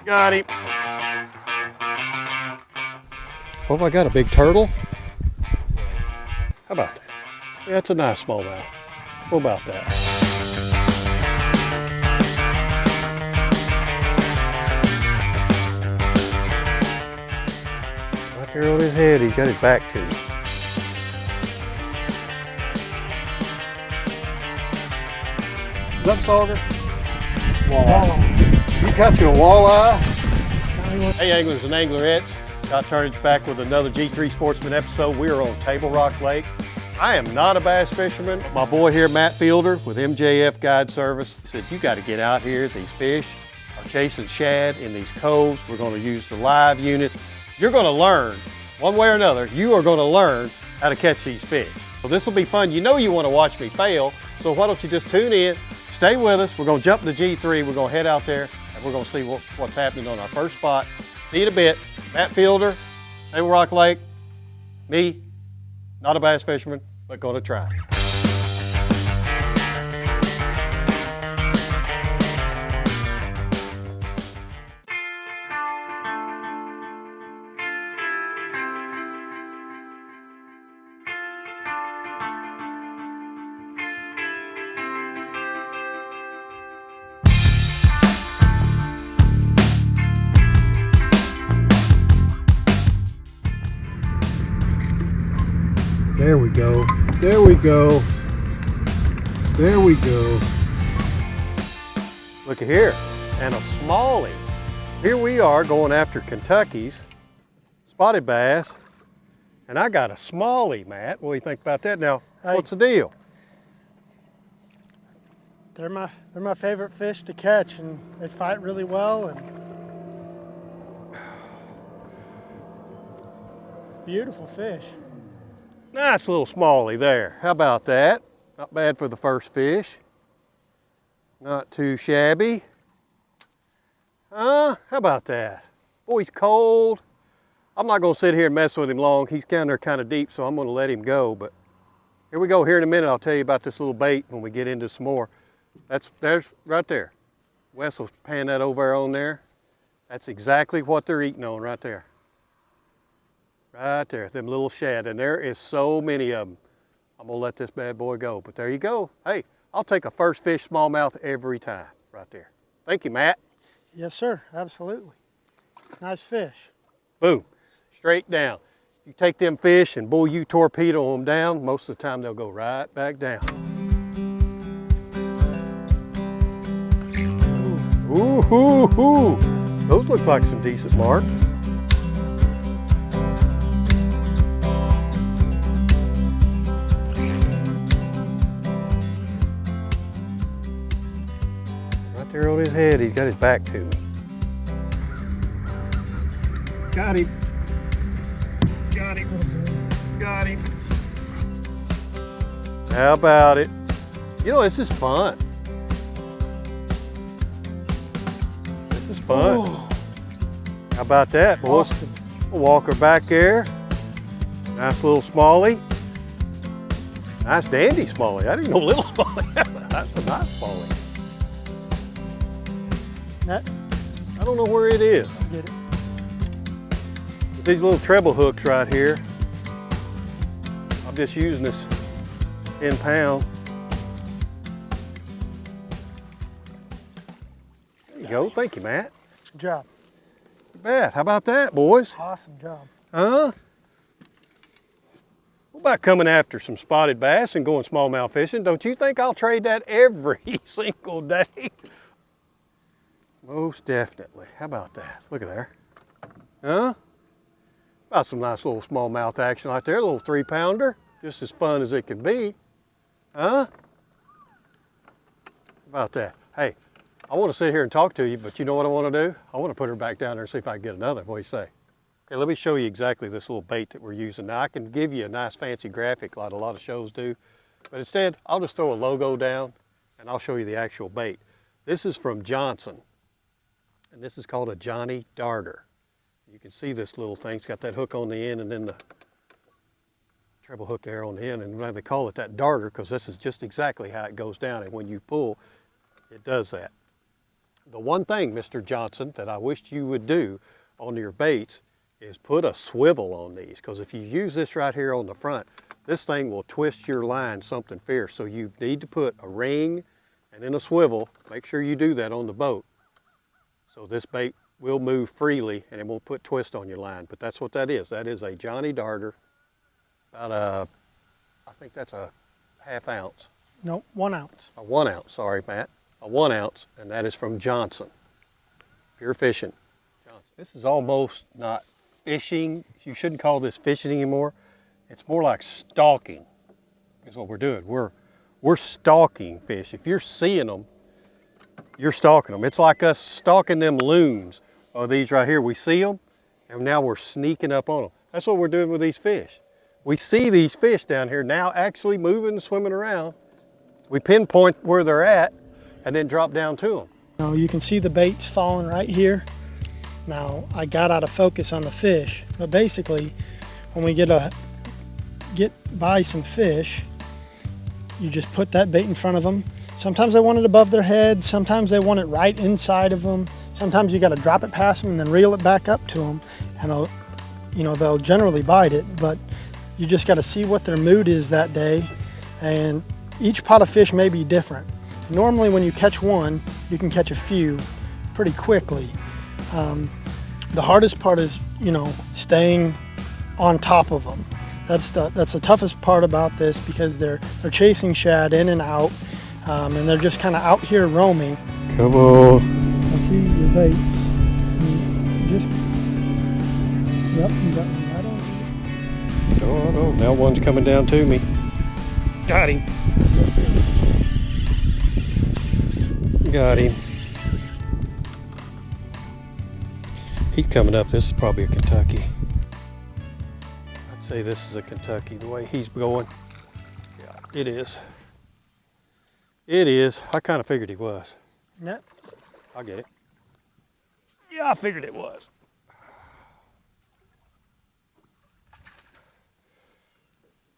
Got him. Oh, I got a big turtle. How about that? Yeah, that's a nice smallmouth. What about that? Right there on his head, he's got his back to me. What's up, Stalker? Walleye. You caught you a walleye? Hey anglers and anglerettes, Scott Turnage back with another G3 Sportsman episode. We are on Table Rock Lake. I am not a bass fisherman. My boy here, Matt Fielder with MJF Guide Service, said you got to get out here. These fish are chasing shad in these coves. We're going to use the live unit. You're going to learn, one way or another, you are going to learn how to catch these fish. So this will be fun. You know you want to watch me fail, so why don't you just tune in, stay with us. We're going to jump to G3. We're going to head out there and we're going to see what's happening on our first spot. See you in a bit. Matt Fielder, Table Rock Lake, me, not a bass fisherman, but going to try. There we go. There we go. There we go. Look at here, and a smallie. Here we are going after Kentucky's spotted bass, and I got a smallie, Matt. What do you think about that? Now, what's the deal? They're my favorite fish to catch, and they fight really well, and beautiful fish. Nice little smallie there. How about that? Not bad for the first fish. Not too shabby. How about that? Boy, he's cold. I'm not gonna sit here and mess with him long. He's down there kind of deep, so I'm gonna let him go. But here we go. Here in a minute, I'll tell you about this little bait when we get into some more. There's right there. Wes will pan that over on there. That's exactly what they're eating on right there. Right there, them little shad, and there is so many of them. I'm gonna let this bad boy go, but there you go. Hey, I'll take a first fish smallmouth every time, right there. Thank you, Matt. Yes, sir, absolutely. Nice fish. Boom, straight down. You take them fish and boy, you torpedo them down, most of the time they'll go right back down. Ooh, hoo, hoo. Those look like some decent marks. There on his head, he's got his back to me. Got him. Got him. Got him. How about it? You know, this is fun. This is fun. Ooh. How about that, boys? We'll walk her back there. Nice little smallie. Nice dandy smallie. I didn't know little smallie. That's a nice smallie. I don't know where it is. Get it. These little treble hooks right here. I'm just using this 10 pound. There you go. Thank you, Matt. Good job. You bet. How about that, boys? Awesome job. Huh? What about coming after some spotted bass and going smallmouth fishing? Don't you think I'll trade that every single day? Most definitely. How about that? Look at there. Huh? About some nice little smallmouth action right there. A little 3-pounder. Just as fun as it can be. Huh? How about that? Hey, I want to sit here and talk to you, but you know what I want to do? I want to put her back down there and see if I can get another. What do you say? Okay, let me show you exactly this little bait that we're using. Now, I can give you a nice fancy graphic like a lot of shows do, but instead, I'll just throw a logo down and I'll show you the actual bait. This is from Johnson. And this is called a Johnny Darter. You can see this little thing. It's got that hook on the end and then the treble hook there on the end. And they call it that darter because this is just exactly how it goes down. And when you pull, it does that. The one thing, Mr. Johnson, that I wished you would do on your baits is put a swivel on these, because if you use this right here on the front, this thing will twist your line something fierce. So you need to put a ring and then a swivel. Make sure you do that on the boat, so this bait will move freely and it won't put twist on your line. But that's what that is. That is a Johnny Darter, about a, I think that's a ½ ounce. No, 1 ounce. A 1 ounce, sorry, Matt. A 1 ounce, and that is from Johnson. Pure Fishing. Johnson. This is almost not fishing. You shouldn't call this fishing anymore. It's more like stalking is what we're doing. We're stalking fish. If you're seeing them, you're stalking them. It's like us stalking them loons. Oh, these right here, we see them, and now we're sneaking up on them. That's what we're doing with these fish. We see these fish down here now actually moving and swimming around. We pinpoint where they're at and then drop down to them. Now you can see the baits falling right here. Now I got out of focus on the fish, but basically when we get by some fish, you just put that bait in front of them. Sometimes they want it above their head, sometimes they want it right inside of them. Sometimes you got to drop it past them and then reel it back up to them, and they'll generally bite it, but you just got to see what their mood is that day, and each pot of fish may be different. Normally when you catch one, you can catch a few pretty quickly. The hardest part is, staying on top of them. That's the toughest part about this, because they're chasing shad in and out, and they're just kind of out here roaming. Come on. I see your bait. Yep, you got one right on. Oh, no, now one's coming down to me. Got him. Got him. He's coming up. This is probably a Kentucky. I'd say this is a Kentucky, the way he's going. Yeah, it is. It is. I kind of figured he was. Yep. I'll get it. Yeah, I figured it was.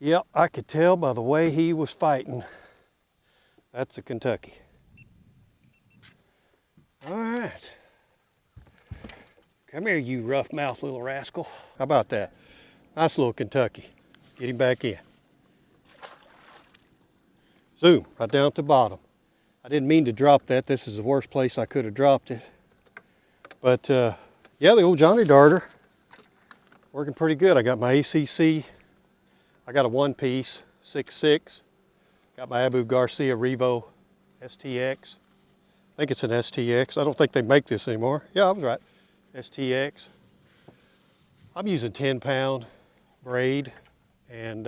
Yep, I could tell by the way he was fighting. That's a Kentucky. All right. Come here, you rough mouth little rascal. How about that? Nice little Kentucky. Get him back in. Zoom, right down at the bottom. I didn't mean to drop that. This is the worst place I could have dropped it. But yeah, the old Johnny Darter, working pretty good. I got my ACC. I got a 1-piece, 6.6. Got my Abu Garcia Revo STX. I think it's an STX. I don't think they make this anymore. Yeah, I was right. STX. I'm using 10-pound braid and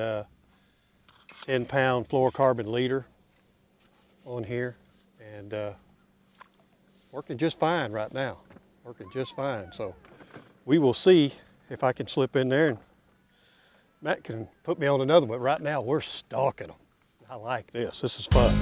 10-pound fluorocarbon leader on here, and working just fine right now. Working just fine. So we will see if I can slip in there, and Matt can put me on another one. Right now we're stalking them. I like this. This is fun.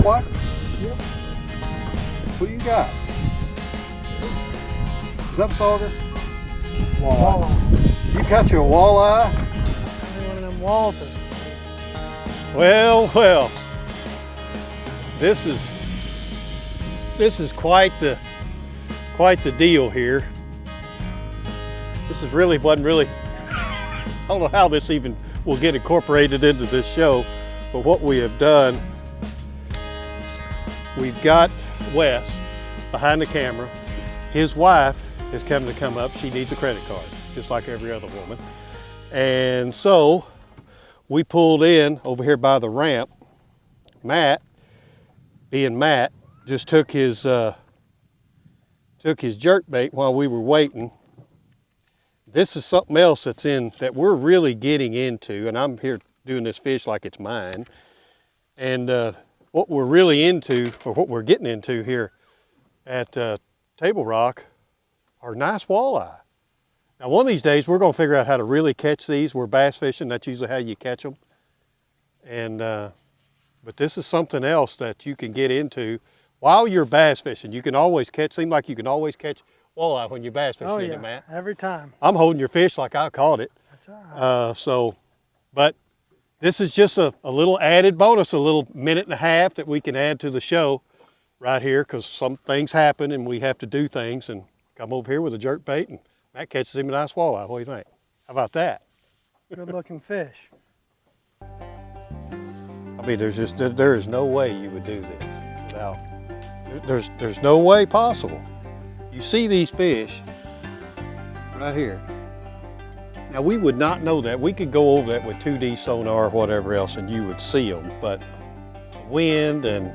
What? Yep. What do you got? Is that a sauger? Walleye. You catch a walleye? One of them Walters. Well, well. This is quite the deal here. This is wasn't really. I don't know how this even will get incorporated into this show, but what we have done. We've got Wes behind the camera. His wife is coming to come up. She needs a credit card, just like every other woman. And so we pulled in over here by the ramp. Matt, being Matt, just took his jerk bait while we were waiting. This is something else that we're really getting into, and I'm here doing this fish like it's mine. And what we're really into, or what we're getting into here at Table Rock, are nice walleye. Now one of these days we're gonna figure out how to really catch these. We're bass fishing, that's usually how you catch them. And, but this is something else that you can get into while you're bass fishing. You can always catch, seem like you can always catch walleye when you're bass fishing, Oh isn't yeah, it, Matt? every time. I'm holding your fish like I caught it. That's all right. But this is just a little added bonus, a little minute and a half that we can add to the show right here, because some things happen and we have to do things, and come over here with a jerk bait and Matt catches him a nice walleye. What do you think? How about that? Good looking fish. I mean, there is no way you would do this without, there's no way possible. You see these fish right here. Now we would not know that. We could go over that with 2D sonar or whatever else and you would see them, but the wind, and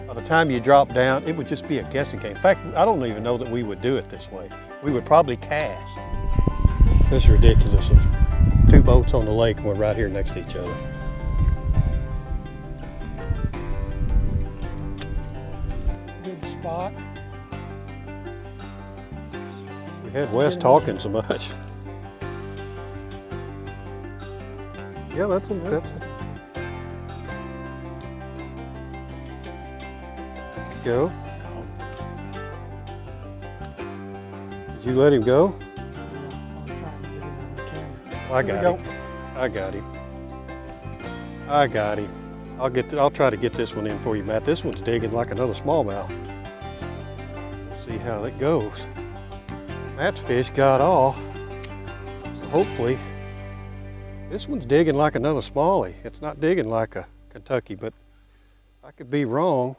by the time you drop down, it would just be a guessing game. In fact, I don't even know that we would do it this way. We would probably cast. This is ridiculous. There's 2 boats on the lake and we're right here next to each other. Good spot. We had Wes talking so much. Yeah, that's go. Did you let him go? I got him. I got him. I got him. I'll try to get this one in for you, Matt. This one's digging like another smallmouth. See how it goes. Matt's fish got off. So hopefully this one's digging like another smallie. It's not digging like a Kentucky, but I could be wrong.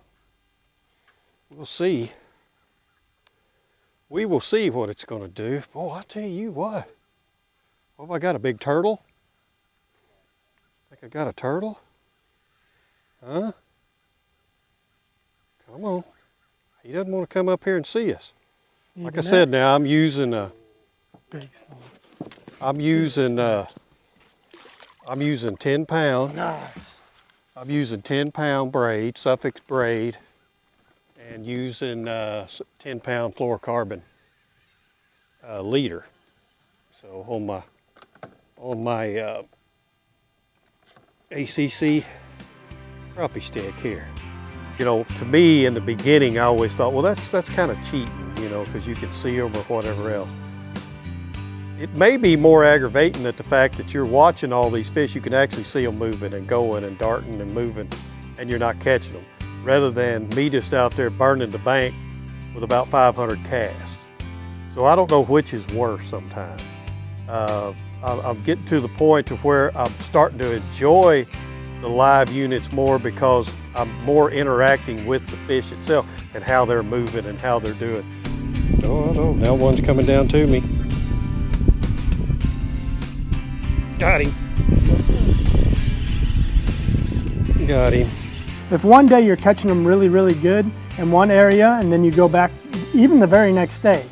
We'll see. We will see what it's going to do. Boy, I tell you what. Oh, have I got a big turtle? Think I got a turtle? Huh? Come on. He doesn't want to come up here and see us. Like I said, now I'm using I'm using 10 pound. Nice. I'm using 10 pound braid, Suffix braid, and using 10 pound fluorocarbon leader. So on my ACC crappie stick here. You know, to me in the beginning, I always thought, well, that's kind of cheating, you know, because you can see them or whatever else. It may be more aggravating that the fact that you're watching all these fish, you can actually see them moving and going and darting and moving, and you're not catching them, rather than me just out there burning the bank with about 500 casts. So I don't know which is worse sometimes. I'm getting to the point to where I'm starting to enjoy the live units more because I'm more interacting with the fish itself and how they're moving and how they're doing. Oh, now one's coming down to me. Got him. Got him. If one day you're catching them really, really good in one area and then you go back even the very next day,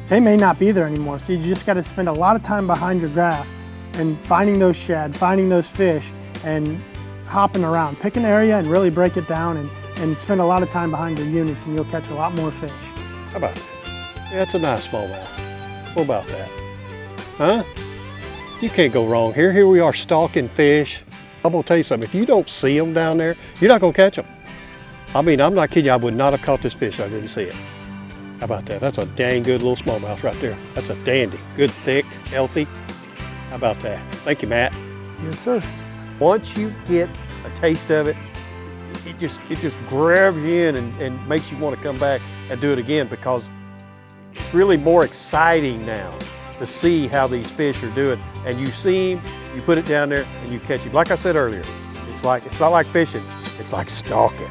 they may not be there anymore. So you just got to spend a lot of time behind your graph and finding those shad, finding those fish, and hopping around. Pick an area and really break it down and spend a lot of time behind your units and you'll catch a lot more fish. How about that? Yeah, it's a nice smallmouth. What about that? Huh? You can't go wrong here. Here we are stalking fish. I'm gonna tell you something, if you don't see them down there, you're not gonna catch them. I mean, I'm not kidding you, I would not have caught this fish if I didn't see it. How about that? That's a dang good little smallmouth right there. That's a dandy. Good, thick, healthy. How about that? Thank you, Matt. Yes, sir. Once you get a taste of it, it just grabs you in and makes you want to come back and do it again, because it's really more exciting now to see how these fish are doing. And you see them, you put it down there and you catch him. Like I said earlier, it's not like fishing, it's like stalking.